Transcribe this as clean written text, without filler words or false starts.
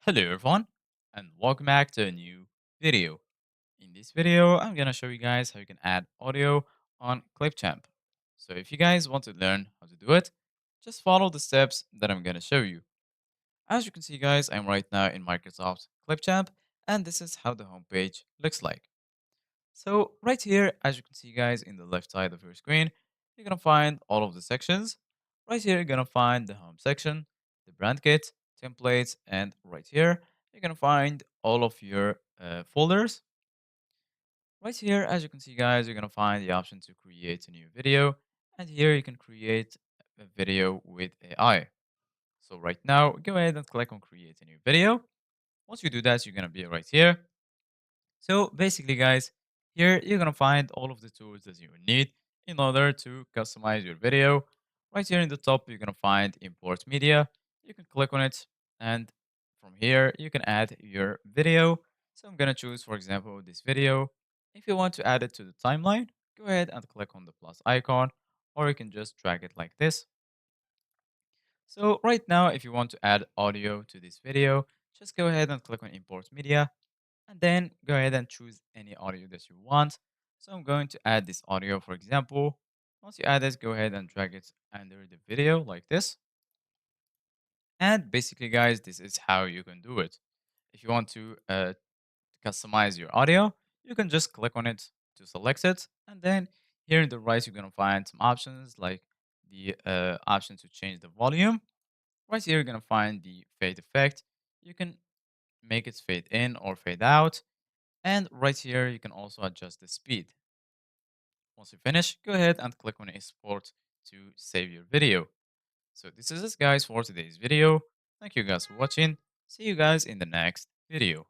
Hello everyone and welcome back to a new video. In this video, I'm gonna show you guys how you can add audio on Clipchamp. So if you guys want to learn how to do it, just follow the steps that I'm gonna show you. As you can see guys, I'm right now in Microsoft Clipchamp and this is how the homepage looks like. So right here, as you can see guys in the left side of your screen, you're gonna find all of the sections. Right here, you're gonna find the home section, the brand kit, templates, and right here, you're gonna find all of your folders. Right here, as you can see guys, you're gonna find the option to create a new video. And here you can create a video with AI. So right now, go ahead and click on create a new video. Once you do that, you're gonna be right here. So basically, guys, here you're gonna find all of the tools that you need in order to customize your video. Right here in the top, you're gonna find import media. You can click on it, and from here you can add your video. So I'm gonna choose, for example, this video. If you want to add it to the timeline, go ahead and click on the plus icon, or you can just drag it like this. So right now, if you want to add audio to this video, just go ahead and click on import media and then go ahead and choose any audio that you want. So I'm going to add this audio, for example. Once you add it, go ahead and drag it under the video like this. And basically, guys, this is how you can do it. If you want to customize your audio, you can just click on it to select it. And then here in the right, you're going to find some options like the option to change the volume. Right here, you're going to find the fade effect. You can make it fade in or fade out. And right here, you can also adjust the speed. Once you finish, go ahead and click on export to save your video. So this is it guys for today's video. Thank you guys for watching. See you guys in the next video.